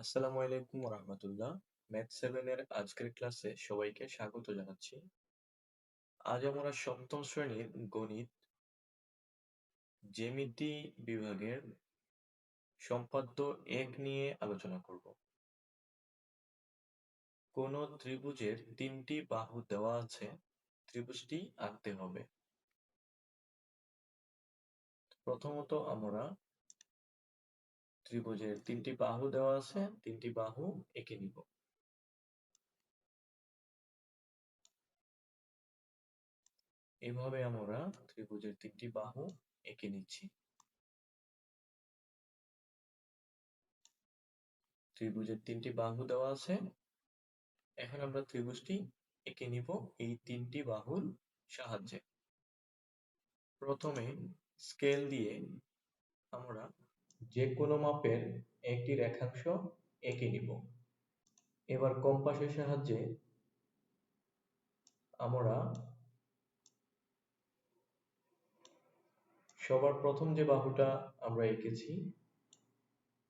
আসসালামু আলাইকুম রহমতুল্লাহ। ম্যাথ 7 এর আজকের ক্লাসে সবাইকে স্বাগত জানাচ্ছি। আজ আমরা সপ্তম শ্রেণীর গণিত জ্যামিতি বিভাগের সম্পাদ্য 1 নিয়ে আলোচনা করব। কোন ত্রিভুজের 3টি বাহু দেওয়া আছে, ত্রিভুজটি আঁকতে হবে। প্রথমত আমরা ত্রিভুজের 3টি বাহু দেওয়া আছে, 3টি বাহু এঁকে নিব। এভাবে আমরা ত্রিভুজের 3টি বাহু এঁকে নিচ্ছি। ত্রিভুজের 3টি বাহু দেওয়া আছে, এখন আমরা ত্রিভুজটি এঁকে নিব এই 3টি বাহুর সাহায্যে। প্রথমে স্কেল দিয়ে আমরা যে কোনো মাপের একটি রেখাংশ এঁকে নিব। এবার কম্পাসের সাহায্যে আমরা সবার প্রথম যে বাহুটা আমরা এঁকেছি,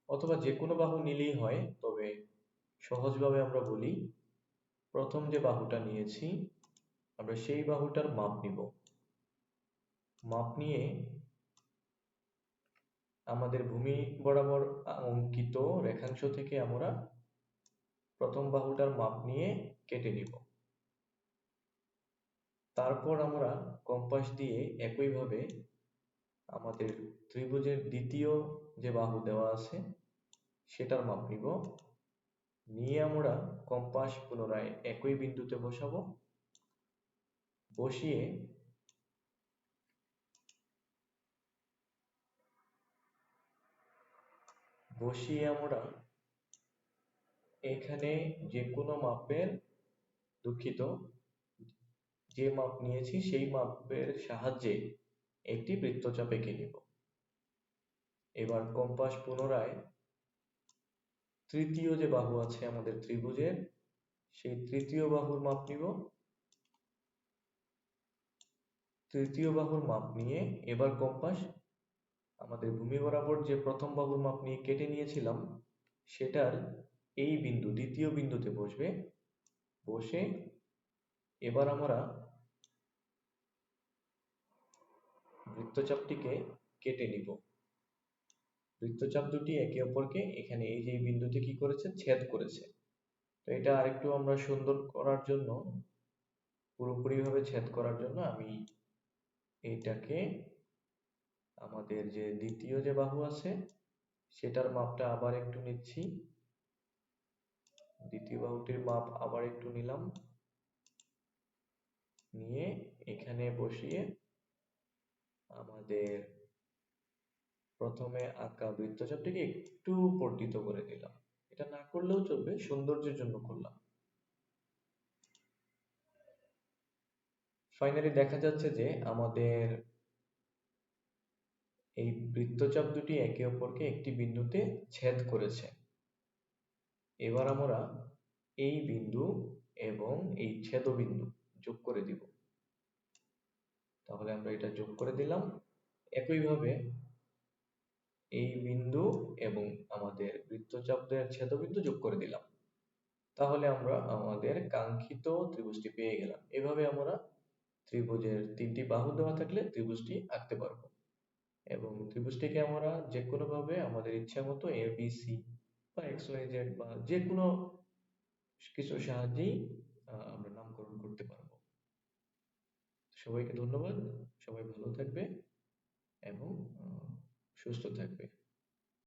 অথবা যে কোনো বাহু নিলেই হয়, তবে সহজভাবে আমরা বলি প্রথম যে বাহুটা নিয়েছি আমরা সেই বাহুটার মাপ নিব। মাপ নিয়ে আমাদের ভূমি বরাবর অঙ্কিত রেখাংশ থেকে আমরা প্রথম বাহুটার মাপ নিয়ে কেটে নিব। তারপর আমরা কম্পাস দিয়ে একইভাবে আমাদের ত্রিভুজের দ্বিতীয় যে বাহু দেওয়া আছে সেটার মাপ নিব। নিয়ে আমরা কম্পাস পুনরায় একই বিন্দুতে বসাবো। বসিয়ে আমরা এখানে যে কোনো মাপের, দুঃখিত, যে মাপ নিয়েছি সেই মাপের সাহায্যে একটি বৃত্তচাপ এঁকে নিব। এবার কম্পাস পুনরায় তৃতীয় যে বাহু আছে আমাদের ত্রিভুজের, সেই তৃতীয় বাহুর মাপ নিব। তৃতীয় বাহুর মাপ নিয়ে এবার কম্পাস আমাদের ভূমি বরাবর যে প্রথম বাহুর মাপ নিয়ে কেটে নিয়েছিলাম সেটার এই বিন্দু, দ্বিতীয় বিন্দুতে বসবে। বসে এবার আমরা বৃত্তচাপটিকে কেটে নিব। বৃত্তচাপ দুটি একে অপরকে এখানে এই যে বিন্দুতে কি করেছে, ছেদ করেছে। তো এটা আরেকটু আমরা সুন্দর করার জন্য, পুরোপুরিভাবে ছেদ করার জন্য আমি এটাকে আমাদের যে দ্বিতীয় যে বাহু আছে সেটার মাপটা আবার একটু নিচ্ছি। দ্বিতীয় বাহুটির মাপ আবার একটু নিলাম, নিয়ে এখানে বসিয়ে আমাদের প্রথমে আঁকা বৃত্তচাপটিকে একটু বর্ধিত করে দিলাম। এটা না করলেও চলবে, সৌন্দর্যের জন্য করলাম। ফাইনালি দেখা যাচ্ছে যে আমাদের এই বৃত্তচাপ দুটি একে অপরকে একটি বিন্দুতে ছেদ করেছে। এবার আমরা এই বিন্দু এবং এই ছেদবিন্দু যোগ করে দিব। তাহলে আমরা এটা যোগ করে দিলাম। একইভাবে এই বিন্দু এবং আমাদের বৃত্তচাপের ছেদবিন্দু যোগ করে দিলাম। তাহলে আমরা আমাদের কাঙ্ক্ষিত ত্রিভুজটি পেয়ে গেলাম। এভাবে আমরা ত্রিভুজের 3টি বাহু দেওয়া থাকলে ত্রিভুজটি আঁকতে পারবো, এবং ত্রিভুজটিকে আমরা যে কোনো ভাবে আমাদের ইচ্ছা মতো ABC বা XYZ বা যে কোনো কিছুর সাহায্যেই আমরা নামকরণ করতে পারবো। সবাইকে ধন্যবাদ। সবাই ভালো থাকবে এবং সুস্থ থাকবে।